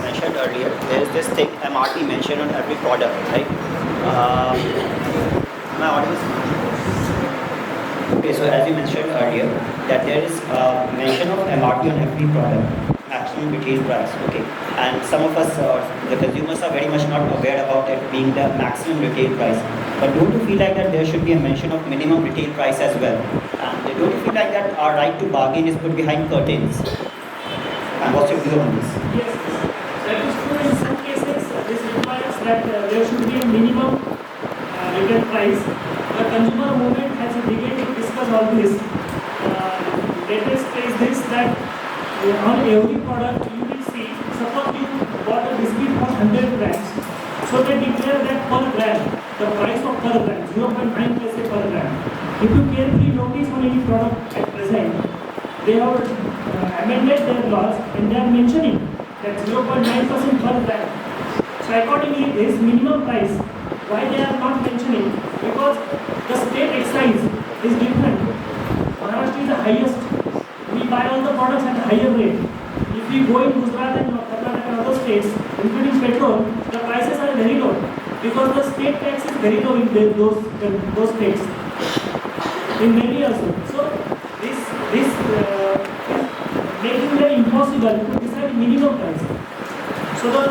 mentioned earlier, there is this thing MRP mentioned on every product, right? Am I audible? Okay, so as you mentioned earlier, that there is mention of MRP on every product, maximum retail price. Okay, and some of us, the consumers, are very much not aware about it being the maximum retail price. But don't you feel like that there should be a mention of minimum retail price as well? And don't you feel like that our right to bargain is put behind curtains? And what's your view on this? Yes, that is true. In some cases, this requires that there should be a minimum retail price. The consumer movement has begun to discuss all this. Latest is this that on every product you will see, suppose you bought a biscuit for 100 grams, so they declare that per gram, the price of per gram, 0.9 paise per gram. If you carefully notice on any product at present, they have amended their laws and they are mentioning that 0.9% per gram. So accordingly, this minimum price, why they are not mentioning? Because the state excise is different. Maharashtra is the highest. We buy all the products at a higher rate. If we go in Gujarat and Karnataka and other states, including petrol, the prices are very low because the state tax is very low in those states. In many also. So this is making it impossible to decide minimum price. So the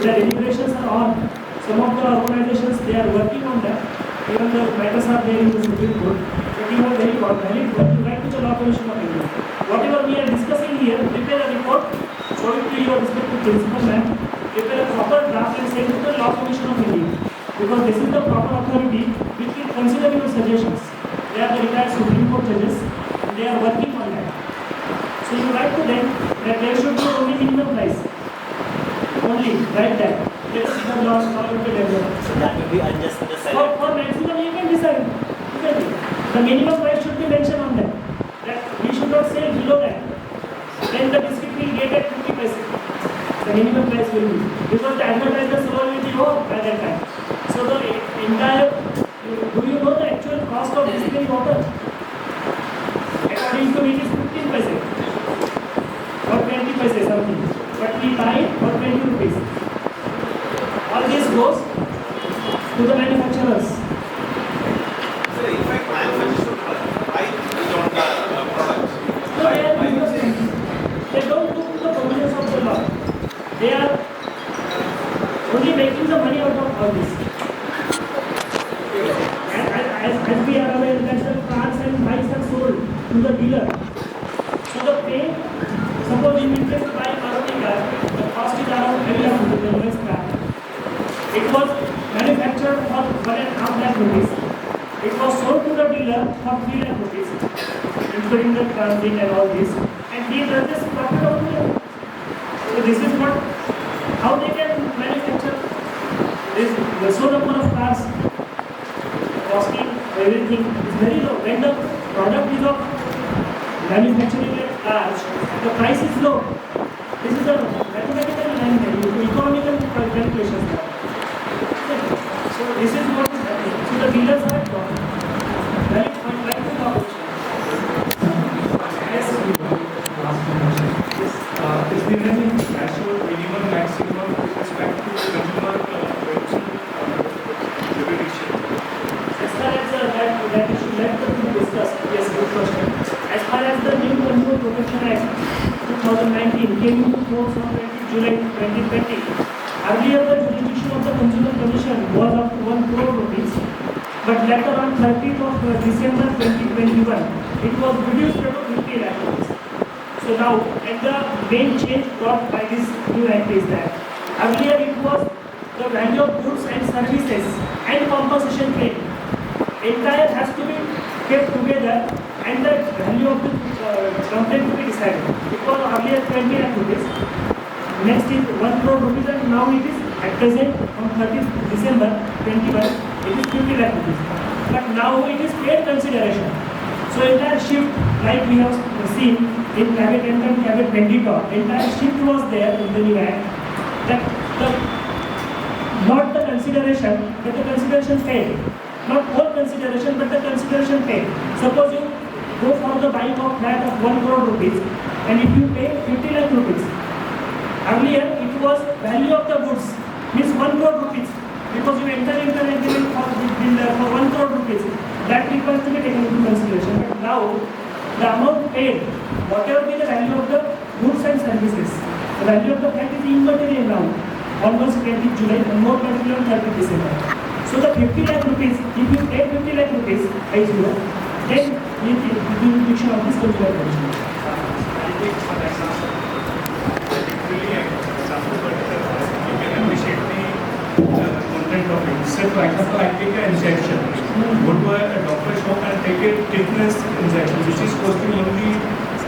deliberations are on. Some of the organizations, they are working on that. Even the matters are there in the Supreme Court. But you are very valid point. You write to the Law Commission of India. Whatever we are discussing here, prepare a report, show it to your respective principal man, prepare a proper draft and send it to the Law Commission of India. Because this is the proper authority which will consider your suggestions. They are the retired Supreme Court judges and they are working on that. So you write to them that there should be only minimum price. Only, write that. Let's see the law will be developed. So that will be unjust for the seller. For maximum you can decide. The minimum price should be mentioned on that. That we should not say below that. Then the biscuit will get at 50 paise. The minimum price will be. Because the advertisers will be low by that time. So the entire, do you know the actual cost of distilling water? According to me it is 15 paise. Or 20 paise something. But we buy it for 20 rupees. All this goes to the manufacturers. So in fact, manufacturers buy based on the products. No, they don't look to the provisions of the law. They are only making the money out of all this. As we are aware that the cars and bikes are sold to the dealer. So the pay, suppose you will just buy a Maruti car, the cost is around 3 lakh rupees, the lowest car. It was manufactured for 1.5 lakh rupees. It was sold to the dealer for 3 lakh rupees, including the transit and all this. And he does this profit out to them. So this is what, how they can manufacture this. The so number of cars, costing everything is very low. When the product is of manufacturing at large, the price is low. This is a mathematical line, economical calculations. So this is what is happening. So the dealers are at profit. Right? Point like to talk. Yes. Is there any threshold, minimum, maximum with respect to consumer jurisdiction? As far as that issue left to discuss, yes, good question. As far as the new Consumer Protection Act 2019 came into force on 20 July 2020, earlier the jurisdiction of the Consumer Commission was up to 1 crore rupees, but later on 30th of December 2021, it was reduced to 50 lakh rupees. So now, and the main change brought by this new act is that earlier it was the value of goods and services and compensation claim. Entire has to be kept together and the value of the complaint to be decided. It was earlier 20 lakh rupees. Next is 1 crore rupees and now it is at present on 30th December 21 it is 50 lakh rupees. But now it is paid consideration. So entire shift like we have seen in Cabot and Cabot Benditor, entire shift was there in the new act that not the consideration but the consideration paid. Not whole consideration but the consideration paid. Suppose you go for the buying of flat of 1 crore rupees and if you pay 50 lakh rupees, Earlier, it was value of the goods, means 1 crore rupees. Because you enter into an agreement for 1 crore rupees. That requires to be taken into consideration. But now, the amount paid, whatever be the value of the goods and services, the value of the fact is immaterial now. Almost 20th July, and more particular 30th December. So the 50 lakh rupees, if you pay 50 lakh rupees, then you jurisdiction of this consumer protection. I'll take one example. Particularly, example, but you can appreciate the content of it. Say, for example, I take an injection. Go to a doctor shop and take a tetanus injection, which is costing only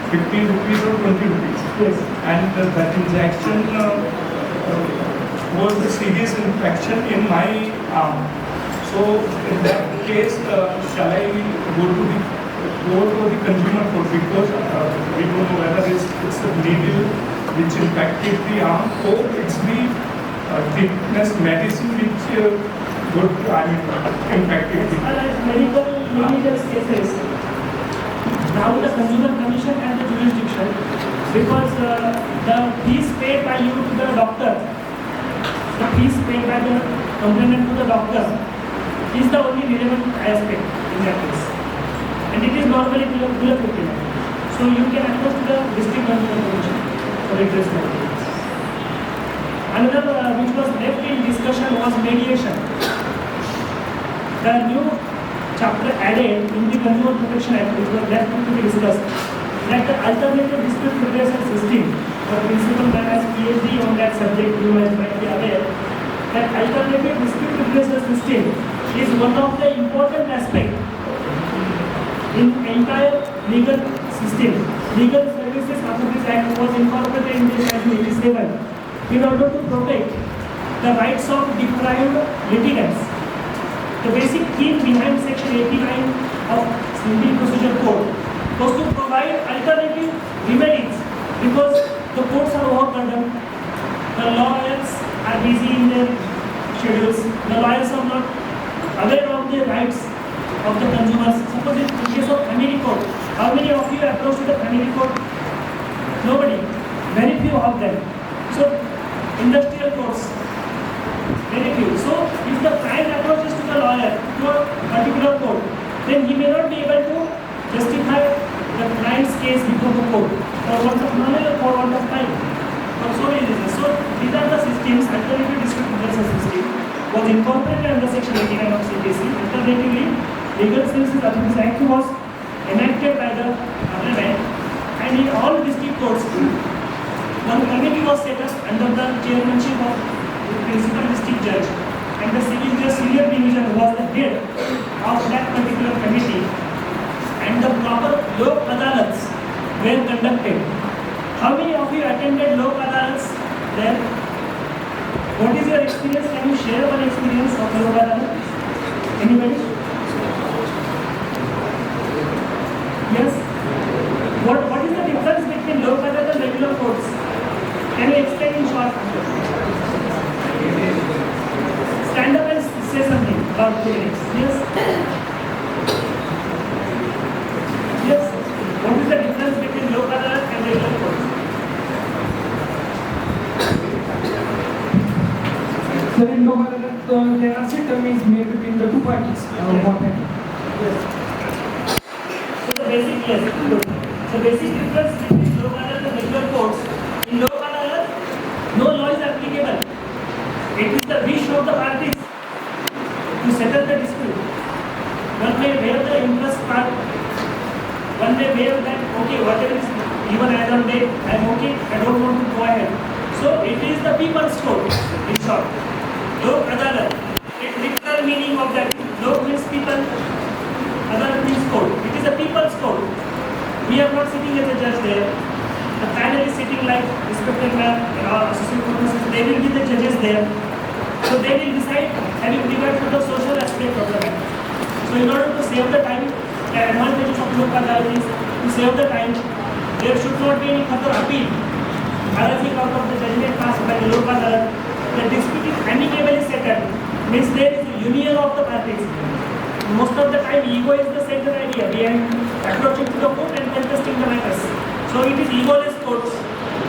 15 rupees or 20 rupees. Yes. And that injection was a serious infection in my arm. So in that case, shall I go to the consumer court, because we don't know whether it's the needle which impacted the arm or it's the tetanus medicine which impacted the As medical negligence cases, now the consumer commission and the jurisdiction, because the fees paid by you to the doctor, the fees paid by the complainant to the doctor is the only relevant aspect in that case. And it is normally below 50 lakh. So you can approach to the district consumer commission for redress of claims. Another which was left in discussion was mediation. The new chapter added in the Consumer Protection Act, which was left to be discussed, that the alternative dispute redressal system, the principal man has PhD on that subject, you might be aware, that alternative dispute redressal system is one of the important aspects in entire legal system. Legal Services Authorities Act was incorporated in 1987 in order to protect the rights of deprived litigants. The basic theme behind Section 89 of Civil Procedure Code was to provide alternative remedies because the courts are overburdened, the lawyers are busy in their schedules, the lawyers are not aware of the rights of the consumers. Suppose in case of family court, how many of you approach to the family court? Nobody, very few of them. So industrial courts, very few. So if the client approaches to the lawyer to a particular court, then he may not be able to justify the client's case before the court for want of knowledge or for want of time. For so many reasons. So these are the systems. Alternative dispute redressal system was incorporated under Section 89 of CPC. Alternatively, Legal Services Authorities Act was enacted by the Parliament, and in all district courts, one committee was set up under the chairmanship of the principal district judge, and the civil judge senior division was the head of that particular committee, and the proper lok adalats were conducted. How many of you attended lok adalats there? What is your experience? Can you share one experience of lok adalat? Anybody? Yes? What is the difference between lok adalat and regular courts? Can you explain in short? Stand up and say something about 2 minutes. Yes? Yes? What is the difference between lok adalat and regular courts? So in Lok Adalat, there are settlements made between the two parties. Yes. So the basic, yes, good. The basic difference between lok adalat and regular courts, in lok adalat, no law is applicable. It is the wish of the parties to settle the dispute. One may waive the interest part. One may waive that, okay, whatever is even as on date, I am okay, I don't want to go ahead. So it is the people's court, in short. Lok adalat, its literal meaning of that, lok means people, adalat means court. It is a people's court. We are not sitting as a judge there. The panel is sitting like respected man, associate professors, they will be the judges there. So they will decide having regard to the social aspect of the matter. So in order to save the time, the advantages of lok adalat is to save the time. There should not be any further appeal arising out of the judgment passed by the lok adalat. The dispute is amicably settled, means there is a union of the parties. Most of the time, ego is the central idea behind approaching to the court and contesting the matters. So it is egoless courts.